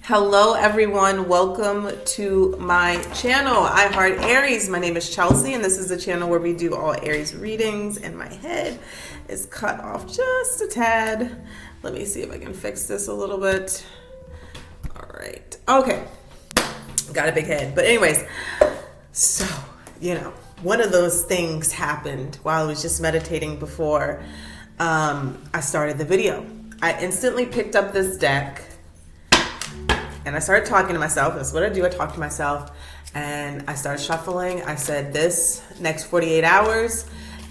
Hello everyone, welcome to my channel. I Heart Aries. My name is Chelsea and this is the channel where we do all Aries readings, and my head is cut off just a tad. Let me see if I can fix this a little bit. All right, okay, got a big head. But anyways, so one of those things happened while I was just meditating before I started the video. I instantly picked up this deck and I started talking to myself. That's what I do. I talk to myself and I started shuffling. I said, this next 48 hours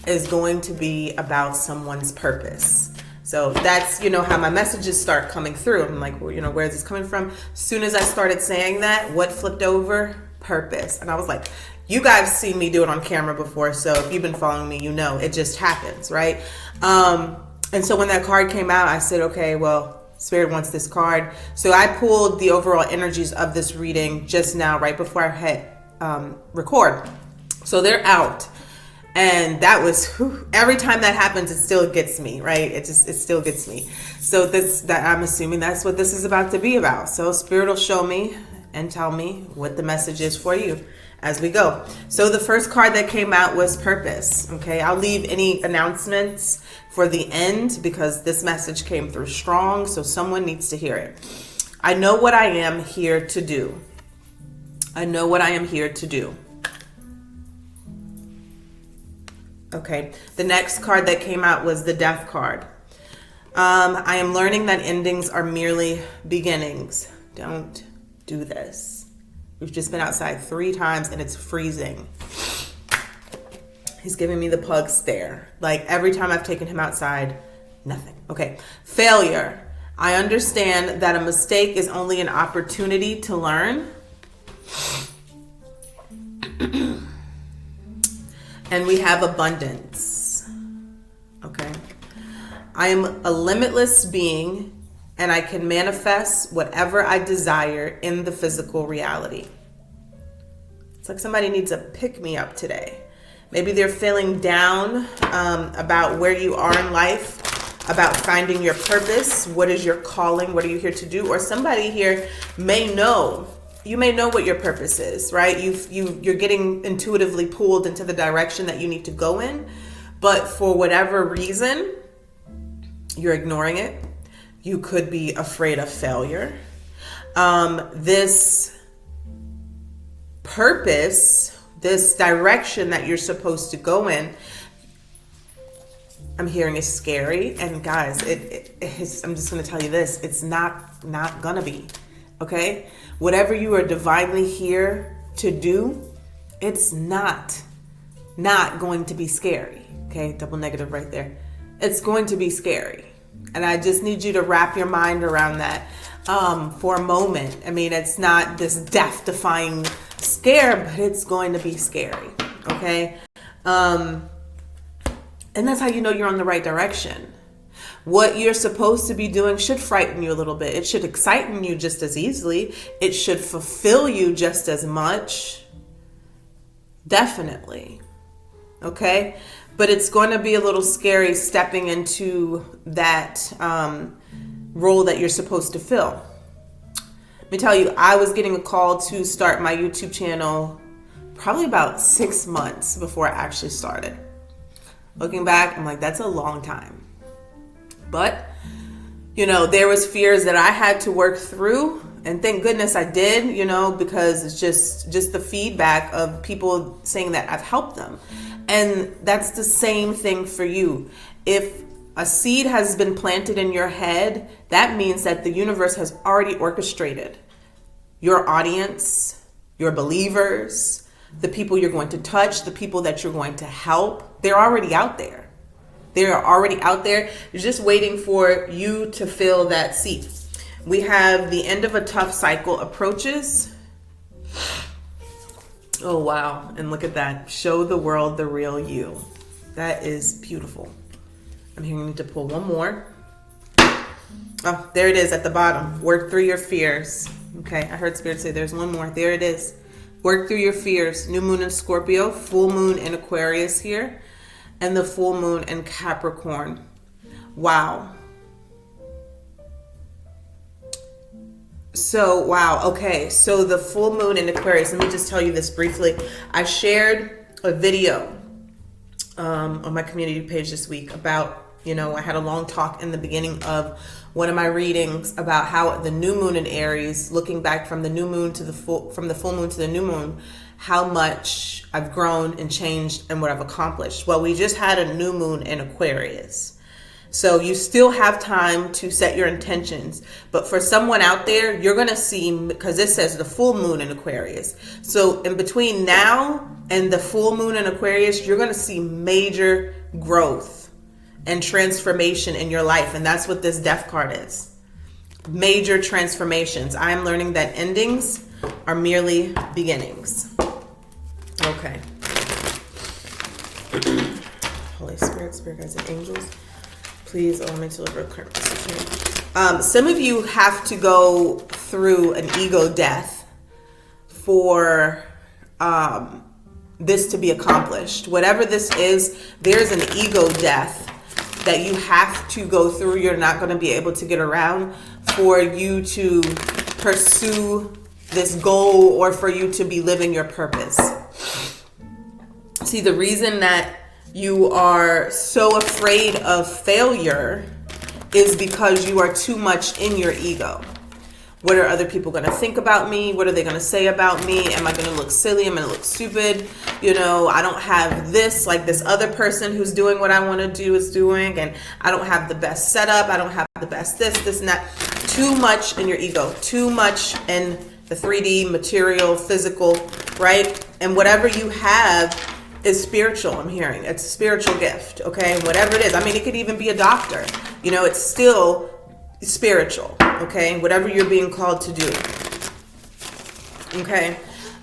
is going to be about someone's purpose. So that's, how my messages start coming through. I'm like, well, where is this coming from? As soon as I started saying that, what flipped over? Purpose. And I was like, you guys seen me do it on camera before. So if you've been following me, it just happens, right? And so when that card came out, I said, okay, well, Spirit wants this card. So I pulled the overall energies of this reading just now, right before I hit record. So they're out. And that was, every time that happens, it still gets me, right? It still gets me. So I'm assuming that's what this is about to be about. So Spirit will show me and tell me what the message is for you as we go. So the first card that came out was Purpose. Okay, I'll leave any announcements for the end because this message came through strong, so someone needs to hear it. I know what I am here to do. I know what I am here to do. Okay, the next card that came out was the Death card. I am learning that endings are merely beginnings. Don't do this. We've just been outside 3 times and it's freezing. He's giving me the pug stare. Like every time I've taken him outside, nothing. Okay. Failure. I understand that a mistake is only an opportunity to learn. And we have abundance. Okay. I am a limitless being and I can manifest whatever I desire in the physical reality. It's like somebody needs a pick-me-up today. Maybe they're feeling down about where you are in life, about finding your purpose. What is your calling? What are you here to do? Or somebody here may know. You may know what your purpose is, right? You're getting intuitively pulled into the direction that you need to go in, but for whatever reason, you're ignoring it. You could be afraid of failure. This purpose, this direction that you're supposed to go in, I'm hearing is scary. And guys, I'm just going to tell you this. It's not going to be. Okay? Whatever you are divinely here to do, it's not going to be scary. Okay? Double negative right there. It's going to be scary. And I just need you to wrap your mind around that for a moment. I mean, it's not this death-defying scare, but it's going to be scary, okay? And that's how you know you're on the right direction. What you're supposed to be doing should frighten you a little bit. It should excite you just as easily. It should fulfill you just as much. Definitely, okay? But it's going to be a little scary stepping into that role that you're supposed to fill. Let me tell you, I was getting a call to start my YouTube channel probably about 6 months before I actually started. Looking back, I'm like, that's a long time. But, there was fears that I had to work through. And thank goodness I did, because it's just the feedback of people saying that I've helped them. And that's the same thing for you. If a seed has been planted in your head, that means that the universe has already orchestrated your audience, your believers, the people you're going to touch, the people that you're going to help. They're already out there. They are already out there. You're just waiting for you to fill that seed. We have the end of a tough cycle approaches. Oh, wow. And look at that. Show the world the real you. That is beautiful. I'm here. I need to pull one more. Oh, there it is at the bottom. Work through your fears. Okay. I heard Spirit say there's one more. There it is. Work through your fears. New moon in Scorpio, full moon in Aquarius here, and the full moon in Capricorn. Wow. So, wow. Okay. So the full moon in Aquarius, let me just tell you this briefly. I shared a video on my community page this week about, I had a long talk in the beginning of one of my readings about how the new moon in Aries, looking back from the new moon to from the full moon to the new moon, how much I've grown and changed and what I've accomplished. Well, we just had a new moon in Aquarius. So you still have time to set your intentions. But for someone out there, you're going to see, because it says the full moon in Aquarius. So in between now and the full moon in Aquarius, you're going to see major growth and transformation in your life. And that's what this death card is. Major transformations. I'm learning that endings are merely beginnings. Okay. Holy Spirit, Spirit guides and angels, please allow me to deliver a current message. Some of you have to go through an ego death for this to be accomplished. Whatever this is, there's an ego death that you have to go through. You're not going to be able to get around for you to pursue this goal or for you to be living your purpose. See, the reason that you are so afraid of failure is because you are too much in your ego. What are other people going to think about me? What are they going to say about me? Am I going to look silly? Am I going to look stupid? I don't have this, like this other person who's doing what I want to do is doing. And I don't have the best setup. I don't have the best this and that. Too much in your ego. Too much in the 3D, material, physical, right? And whatever you have is spiritual, I'm hearing. It's a spiritual gift, okay? Whatever it is. I mean, it could even be a doctor. It's still spiritual, okay? Whatever you're being called to do, okay?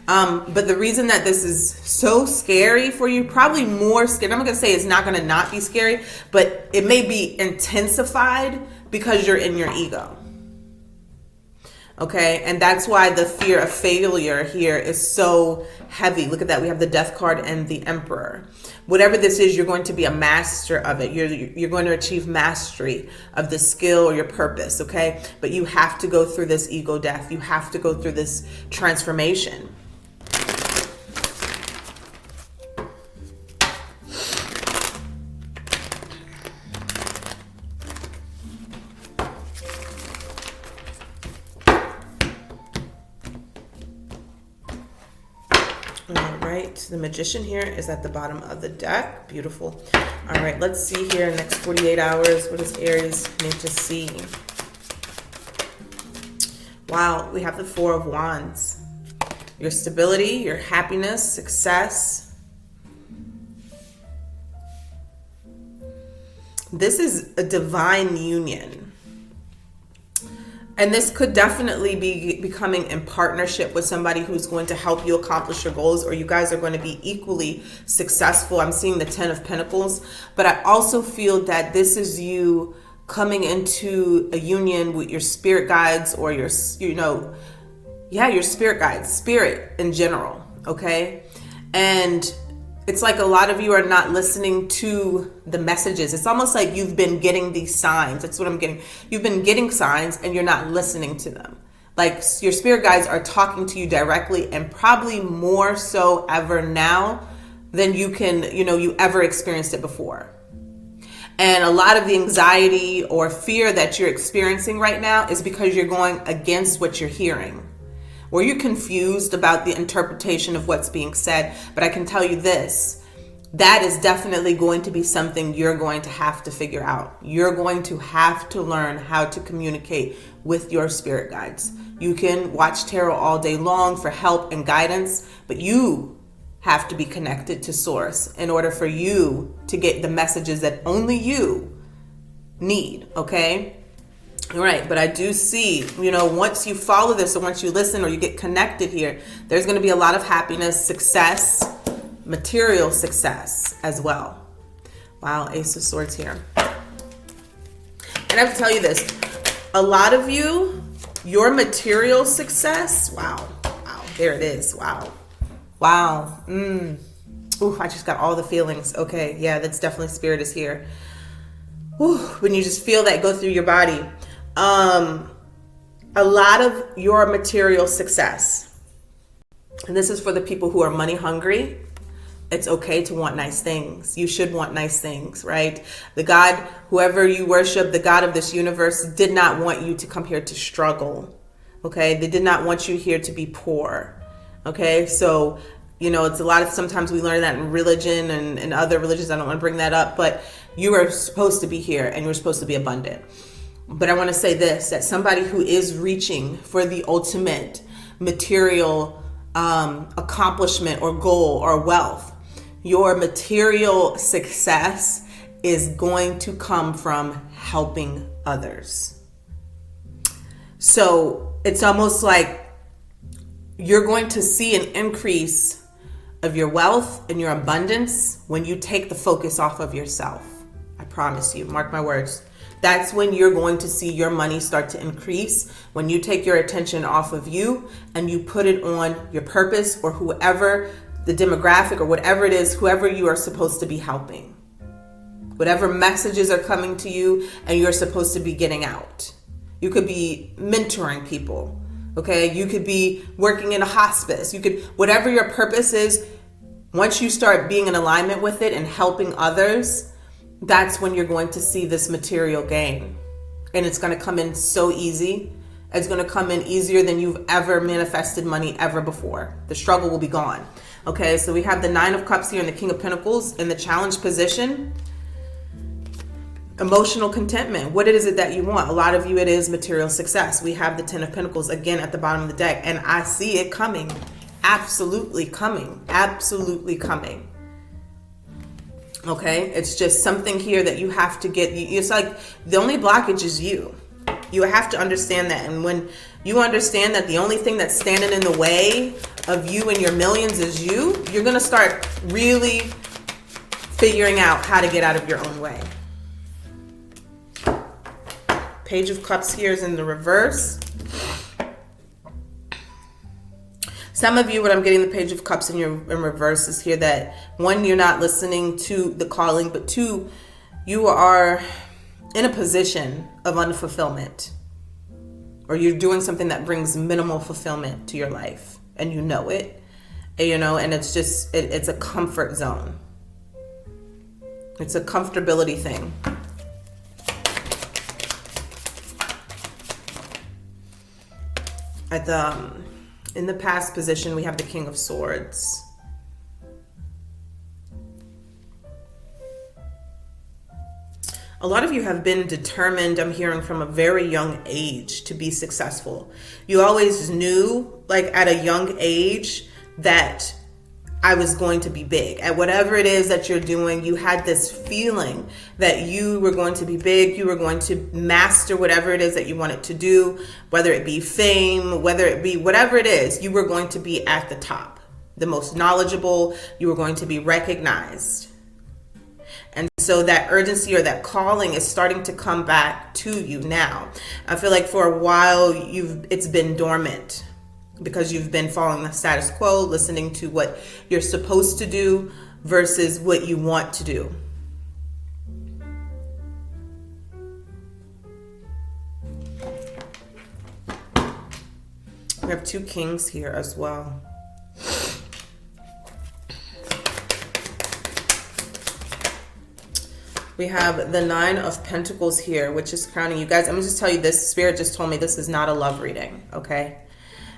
But the reason that this is so scary for you, probably more scary, I'm not going to say it's not going to not be scary, but it may be intensified because you're in your ego. Okay, and that's why the fear of failure here is so heavy. Look at that. We have the death card and the emperor. Whatever this is, you're going to be a master of it. You're going to achieve mastery of the skill or your purpose, okay? But you have to go through this ego death. You have to go through this transformation. The magician here is at the bottom of the deck. Beautiful. All right, let's see here. Next 48 hours. What does Aries need to see? Wow, we have the Four of Wands. Your stability, your happiness, success. This is a divine union. And this could definitely be becoming in partnership with somebody who's going to help you accomplish your goals, or you guys are going to be equally successful. I'm seeing the 10 of Pentacles, but I also feel that this is you coming into a union with your spirit guides or your spirit guides, spirit in general, okay? And it's like a lot of you are not listening to the messages. It's almost like you've been getting these signs. That's what I'm getting. You've been getting signs and you're not listening to them. Like your spirit guides are talking to you directly, and probably more so ever now than you ever experienced it before. And a lot of the anxiety or fear that you're experiencing right now is because you're going against what you're hearing. Or you're confused about the interpretation of what's being said. But I can tell you this, that is definitely going to be something you're going to have to figure out. You're going to have to learn how to communicate with your spirit guides. You can watch tarot all day long for help and guidance, but you have to be connected to source in order for you to get the messages that only you need, okay? All right, but I do see, once you follow this or once you listen or you get connected here, there's going to be a lot of happiness, success, material success as well. Wow, Ace of Swords here. And I have to tell you this, a lot of you, your material success, wow, there it is, wow. Ooh, I just got all the feelings. Okay, yeah, that's definitely spirit is here. Ooh, when you just feel that go through your body. a lot of your material success, and this is for the people who are money hungry, it's okay to want nice things. You should want nice things, right? The God, whoever you worship, the God of this universe, did not want you to come here to struggle, okay? They did not want you here to be poor, okay? So, it's a lot of, sometimes we learn that in religion and other religions. I don't want to bring that up, but you are supposed to be here and you're supposed to be abundant. But I want to say this, that somebody who is reaching for the ultimate material accomplishment or goal or wealth, your material success is going to come from helping others. So it's almost like you're going to see an increase of your wealth and your abundance when you take the focus off of yourself. I promise you, mark my words. That's when you're going to see your money start to increase, when you take your attention off of you and you put it on your purpose or whoever, the demographic or whatever it is, whoever you are supposed to be helping. Whatever messages are coming to you and you're supposed to be getting out. You could be mentoring people, okay? You could be working in a hospice. You could, whatever your purpose is, once you start being in alignment with it and helping others, that's when you're going to see this material gain. And it's going to come in so easy. It's going to come in easier than you've ever manifested money ever before. The struggle will be gone. Okay, so we have the Nine of Cups here and the King of Pentacles in the challenge position. Emotional contentment. What is it that you want? A lot of you, it is material success. We have the Ten of Pentacles again at the bottom of the deck, and I see it coming. Absolutely coming. Absolutely coming. Okay, it's just something here that you have to get. It's like the only blockage is you. You have to understand that. And when you understand that the only thing that's standing in the way of you and your millions is you, you're going to start really figuring out how to get out of your own way. Page of Cups here is in the reverse. Some of you, what I'm getting the Page of Cups in reverse is here that one, you're not listening to the calling, but two, you are in a position of unfulfillment, or you're doing something that brings minimal fulfillment to your life and you know it, and it's just, it's a comfort zone. It's a comfortability thing. In the past position, we have the King of Swords. A lot of you have been determined, I'm hearing, from a very young age to be successful. You always knew, like at a young age, that I was going to be big. At whatever it is that you're doing, you had this feeling that you were going to be big. You were going to master whatever it is that you wanted to do, whether it be fame, whether it be whatever it is, you were going to be at the top, the most knowledgeable. You were going to be recognized. And so that urgency or that calling is starting to come back to you now. I feel like for a while it's been dormant because you've been following the status quo, listening to what you're supposed to do versus what you want to do. We have two kings here as well. We have the Nine of Pentacles here, which is crowning you guys. I'm gonna just tell you this. Spirit just told me this is not a love reading, okay?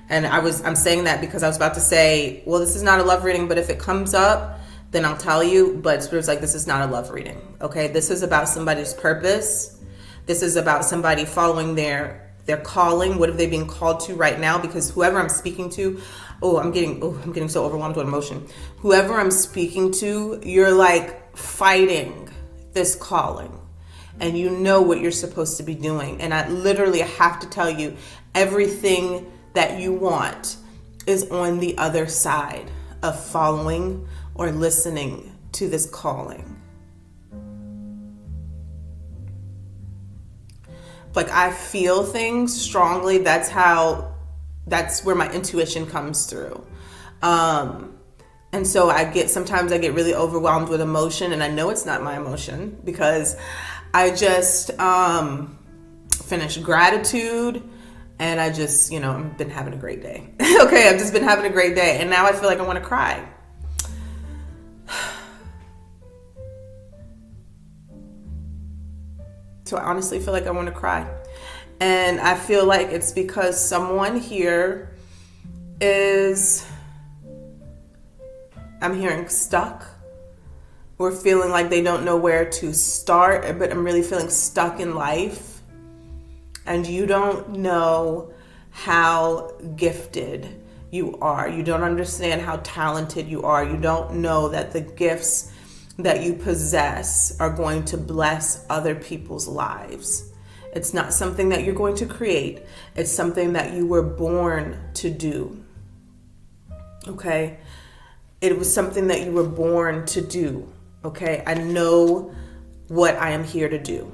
And I'm saying that because I was about to say, well, this is not a love reading, but if it comes up, then I'll tell you. But Spirit's like, this is not a love reading, okay? This is about somebody's purpose. This is about somebody following their calling. What are they being called to right now? Because whoever I'm speaking to, I'm getting so overwhelmed with emotion. Whoever I'm speaking to, you're like fighting this calling, and you know what you're supposed to be doing. And I literally have to tell you, everything that you want is on the other side of following or listening to this calling. Like, I feel things strongly. That's where my intuition comes through. And so sometimes I get really overwhelmed with emotion, and I know it's not my emotion because I just finished gratitude. And I just, I've been having a great day. Okay, I've just been having a great day. And now I feel like I want to cry. So I honestly feel like I want to cry. And I feel like it's because someone here is, I'm hearing stuck. We're feeling like they don't know where to start, but I'm really feeling stuck in life. And you don't know how gifted you are. You don't understand how talented you are. You don't know that the gifts that you possess are going to bless other people's lives. It's not something that you're going to create. It's something that you were born to do. Okay? It was something that you were born to do. Okay? I know what I am here to do.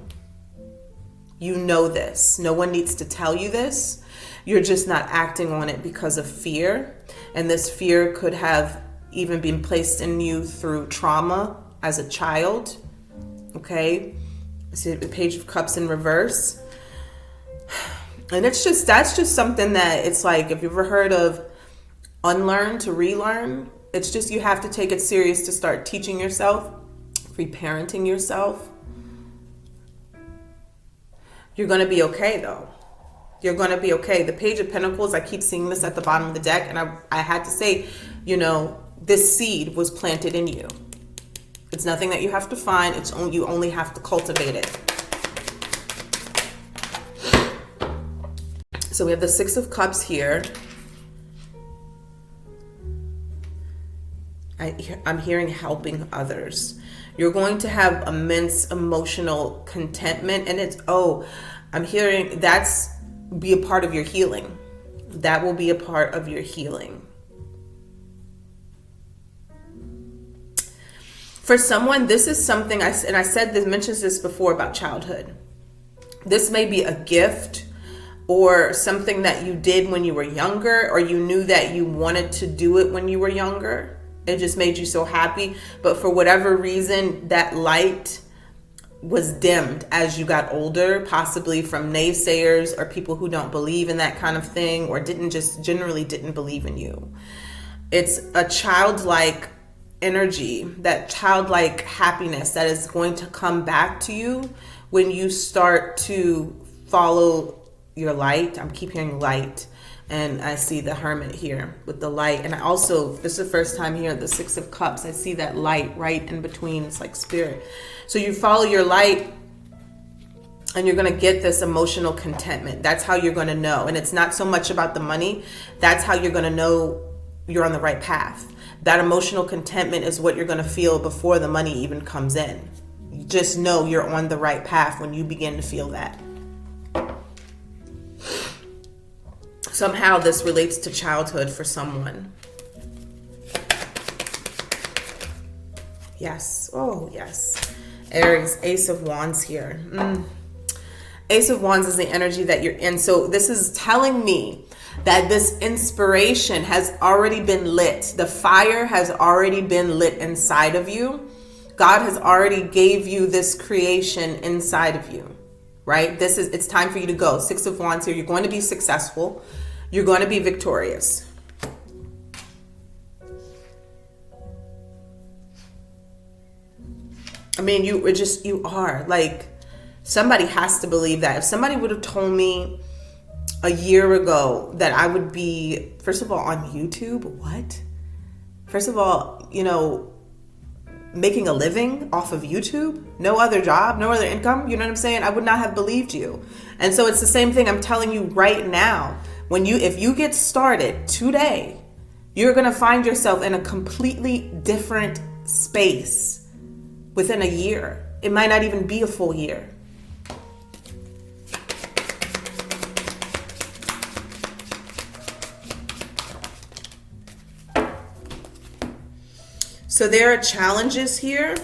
You know this. No one needs to tell you this. You're just not acting on it because of fear. And this fear could have even been placed in you through trauma as a child. Okay? See the Page of Cups in reverse. And that's just something that it's like, if you've ever heard of unlearn to relearn, it's just you have to take it serious to start teaching yourself, reparenting yourself. You're going to be okay, though. You're going to be okay. The Page of Pentacles, I keep seeing this at the bottom of the deck, and I had to say, this seed was planted in you. It's nothing that you have to find. You only have to cultivate it. So we have the Six of Cups here. I'm hearing helping others. You're going to have immense emotional contentment, and I'm hearing that's be a part of your healing. That will be a part of your healing. For someone, this is something mentioned this before about childhood. This may be a gift or something that you did when you were younger, or you knew that you wanted to do it when you were younger. It just made you so happy. But for whatever reason, that light was dimmed as you got older, possibly from naysayers or people who don't believe in that kind of thing, or generally didn't believe in you. It's a childlike energy, that childlike happiness that is going to come back to you when you start to follow your light. I keep hearing light. And I see the Hermit here with the light. And I also, this is the first time here, the Six of Cups, I see that light right in between. It's like spirit. So you follow your light and you're going to get this emotional contentment. That's how you're going to know. And it's not so much about the money. That's how you're going to know you're on the right path. That emotional contentment is what you're going to feel before the money even comes in. You just know you're on the right path when you begin to feel that. Somehow this relates to childhood for someone. Yes. Oh, yes. Aries, Ace of Wands here. Ace of Wands is the energy that you're in. So this is telling me that this inspiration has already been lit. The fire has already been lit inside of you. God has already gave you this creation inside of you, right? It's time for you to go. Six of Wands here. You're going to be successful. You're going to be victorious. I mean, you are. Like, somebody has to believe that. If somebody would have told me a year ago that I would be, first of all, on YouTube, what? First of all, making a living off of YouTube, no other job, no other income, you know what I'm saying? I would not have believed you. And so it's the same thing I'm telling you right now. If you get started today, you're going to find yourself in a completely different space within a year. It might not even be a full year. So there are challenges here.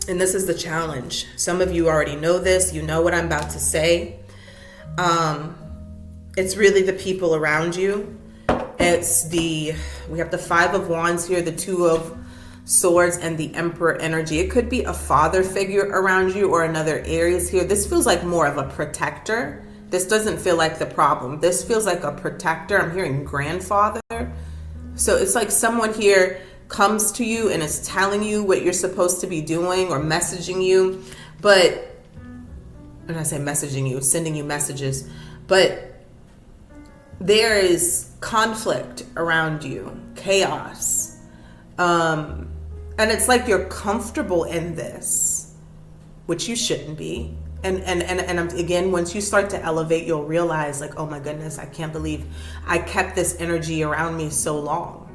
And this is the challenge. Some of you already know this. You know what I'm about to say. It's really the people around you. We have the Five of Wands here, the Two of Swords and the Emperor energy. It could be a father figure around you or another Aries here. This feels like more of a protector. This doesn't feel like the problem. This feels like a protector. I'm hearing grandfather. So it's like someone here comes to you and is telling you what you're supposed to be doing or messaging you. But when I say messaging you, sending you messages, but there is conflict around you, chaos. And it's like you're comfortable in this, which you shouldn't be. And again, once you start to elevate, you'll realize like, oh my goodness, I can't believe I kept this energy around me so long.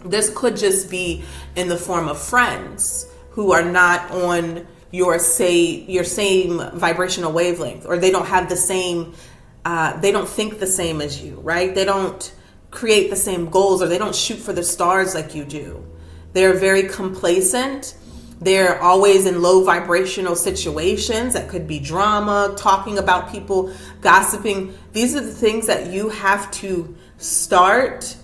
This could just be in the form of friends who are not on your same vibrational wavelength, or they don't have the same, they don't think the same as you, right? They don't create the same goals, or they don't shoot for the stars like you do. They're very complacent. They're always in low vibrational situations that could be drama, talking about people, gossiping. These are the things that you have to start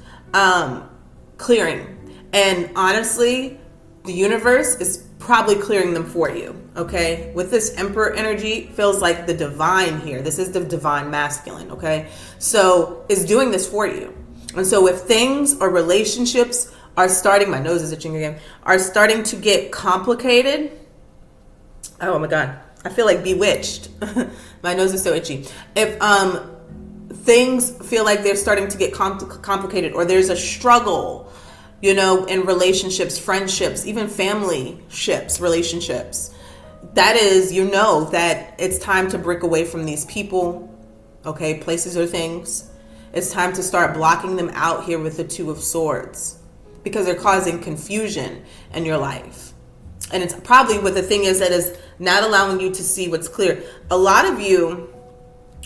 clearing. And honestly, the universe is probably clearing them for you, okay? With this Emperor energy, feels like the divine here. This is the divine masculine, okay? So it's doing this for you. And so if things or relationships are starting, my nose is itching again, are starting to get complicated. Oh my God, I feel like bewitched. My nose is so itchy. If things feel like they're starting to get complicated, or there's a struggle, you know, in relationships, friendships, even family ships, relationships, that is, you know, that it's time to break away from these people, okay, places or things. It's time to start blocking them out here with the Two of Swords, because they're causing confusion in your life. And it's probably what the thing is that is not allowing you to see what's clear. A lot of you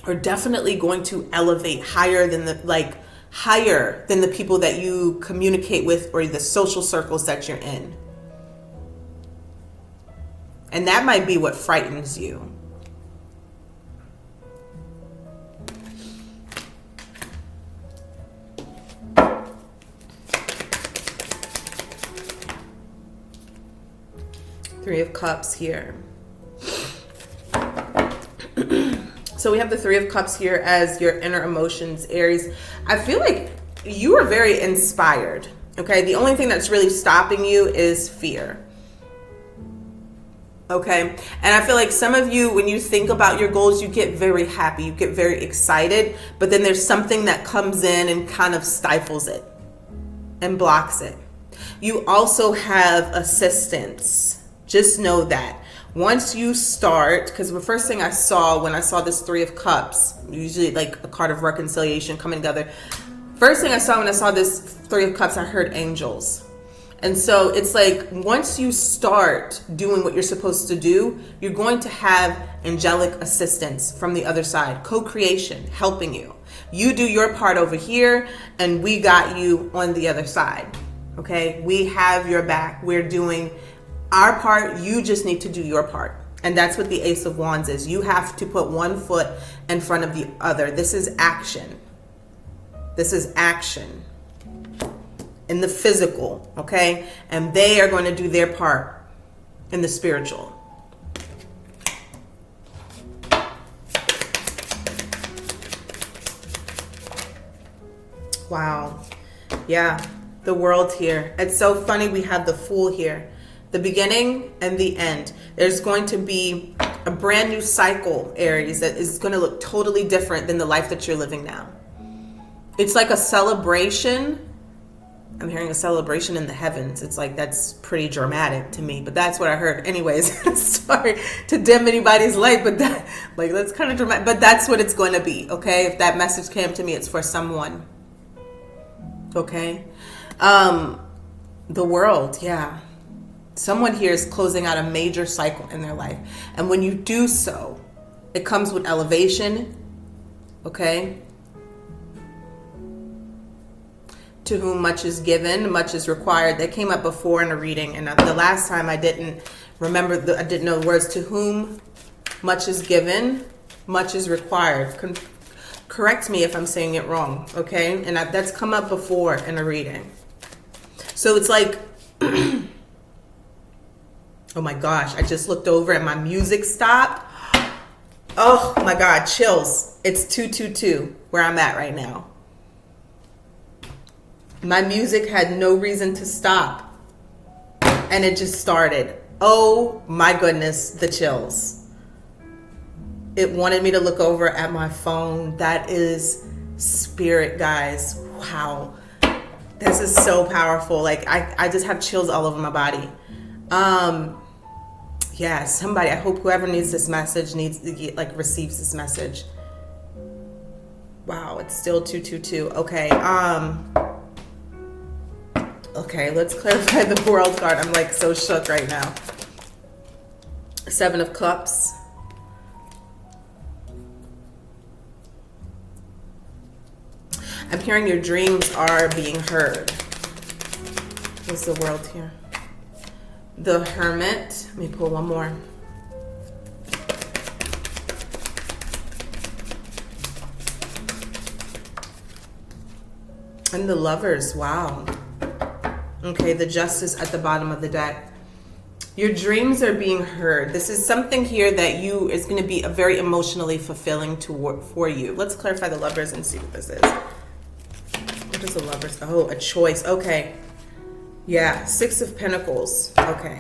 are definitely going to elevate higher than the people that you communicate with, or the social circles that you're in. And that might be what frightens you. Three of Cups here. So we have the Three of Cups here as your inner emotions, Aries. I feel like you are very inspired, okay? The only thing that's really stopping you is fear, okay? And I feel like some of you, when you think about your goals, you get very happy, you get very excited, but then there's something that comes in and kind of stifles it and blocks it. You also have assistance. Just know that once you start, because the first thing I saw when I saw this Three of Cups, usually like a card of reconciliation coming together. First thing I saw when I saw this Three of Cups, I heard angels. And so it's like, once you start doing what you're supposed to do, you're going to have angelic assistance from the other side, co-creation, helping you. You do your part over here, and we got you on the other side, okay? We have your back. We're doing our part. You just need to do your part. And that's what the Ace of Wands is. You have to put one foot in front of the other. This is action. This is action in the physical, okay? And they are going to do their part in the spiritual. Wow. Yeah, the World here. It's so funny we have the Fool here. The beginning and the end. There's going to be a brand new cycle, Aries, that is going to look totally different than the life that you're living now. It's like a celebration. I'm hearing a celebration in the heavens. It's like, that's pretty dramatic to me, but that's what I heard. Anyways, sorry to dim anybody's light, but that's kind of dramatic, but that's what it's going to be, okay? If that message came to me, it's for someone, okay? The World, yeah. Someone here is closing out a major cycle in their life. And when you do so, it comes with elevation, okay? To whom much is given, much is required. That came up before in a reading. And the last time I didn't remember, I didn't know the words. To whom much is given, much is required. Correct me if I'm saying it wrong, okay? And that's come up before in a reading. So it's like... Oh my gosh, I just looked over and my music stopped. Oh my God, chills. It's 222 where I'm at right now. My music had no reason to stop. And it just started. Oh my goodness, the chills. It wanted me to look over at my phone. That is spirit, guys. Wow. This is so powerful. Like I just have chills all over my body. Yeah, somebody, I hope whoever needs this message needs to get, like, receives this message. Wow, it's still 222. Okay. Okay, let's clarify the world card. I'm like so shook right now. 7 of Cups. I'm hearing your dreams are being heard. What's the world here? The Hermit. Let me pull one more. And the Lovers. Wow. Okay, the Justice at the bottom of the deck. Your dreams are being heard. This is something here that is going to be a very emotionally fulfilling for you. Let's clarify the Lovers and see what this is. What is the Lovers? Oh, a choice. Okay. Yeah, 6 of Pentacles. Okay.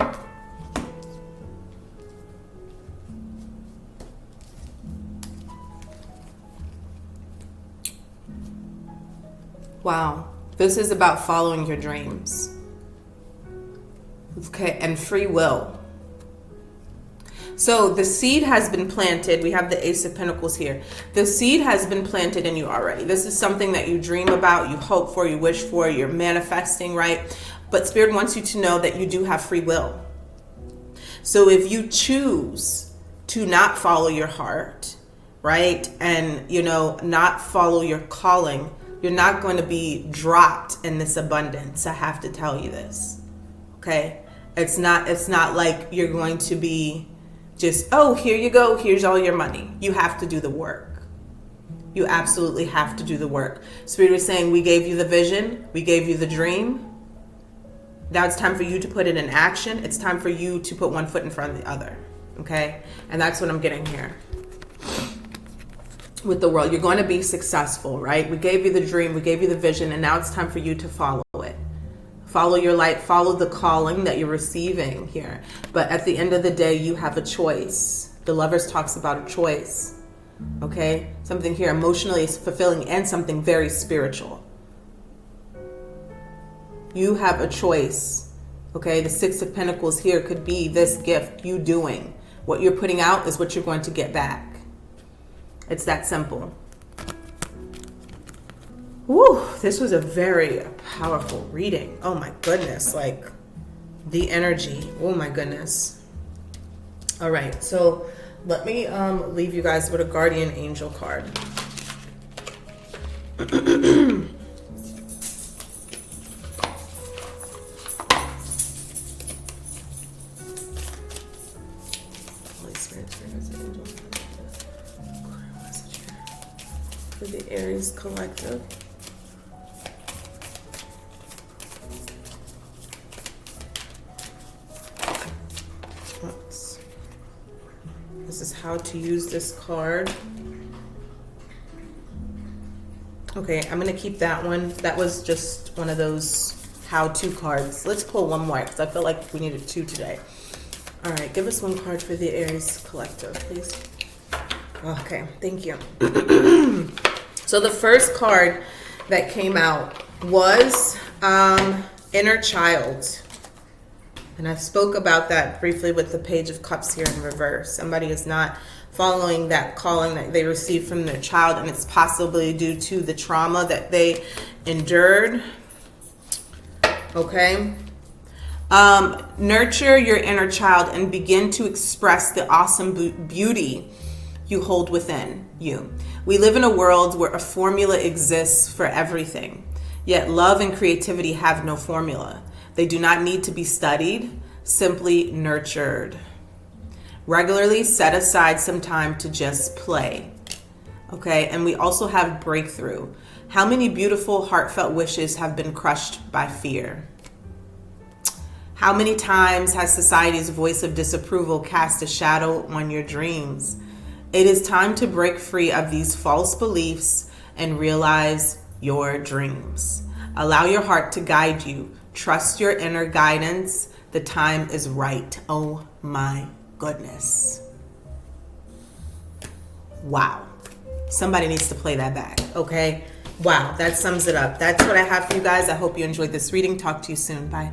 Wow. This is about following your dreams. Okay, and free will. So the seed has been planted. We have the Ace of Pentacles here. The seed has been planted in you already. This is something that you dream about, you hope for, you wish for, you're manifesting, right? But Spirit wants you to know that you do have free will. So if you choose to not follow your heart, right, and, not follow your calling, you're not going to be dropped in this abundance. I have to tell you this, okay? It's not like you're going to be just, oh, here you go, here's all your money. You have to do the work. You absolutely have to do the work. Spirit is saying, we gave you the vision, we gave you the dream. Now it's time for you to put it in action. It's time for you to put one foot in front of the other, okay? And that's what I'm getting here. With the world, you're going to be successful, right? We gave you the dream, we gave you the vision, and now it's time for you to follow it. Follow your light, follow the calling that you're receiving here. But at the end of the day, you have a choice. The Lovers talks about a choice, okay? Something here emotionally fulfilling and something very spiritual. You have a choice, okay? The 6 of Pentacles here could be this gift, you doing. What you're putting out is what you're going to get back. It's that simple. Woo, this was a very powerful reading. Oh my goodness, like the energy. Oh my goodness. All right, so let me leave you guys with a guardian angel card. For the Aries collective. This is how to use this card. Okay, I'm going to keep that one. That was just one of those how-to cards. Let's pull one more because I feel like we needed 2 today. All right, give us one card for the Aries collective, please. Okay, thank you. So the first card that came out was Inner Child. And I spoke about that briefly with the Page of Cups here in reverse. Somebody is not following that calling that they received from their child, and it's possibly due to the trauma that they endured. Okay? Nurture your inner child and begin to express the awesome beauty you hold within you. We live in a world where a formula exists for everything, yet love and creativity have no formula. They do not need to be studied, simply nurtured. Regularly set aside some time to just play. Okay, and we also have breakthrough. How many beautiful, heartfelt wishes have been crushed by fear? How many times has society's voice of disapproval cast a shadow on your dreams? It is time to break free of these false beliefs and realize your dreams. Allow your heart to guide you. Trust your inner guidance. The time is right. Oh my goodness. Wow. Somebody needs to play that back, okay? Wow, that sums it up. That's what I have for you guys. I hope you enjoyed this reading. Talk to you soon. Bye.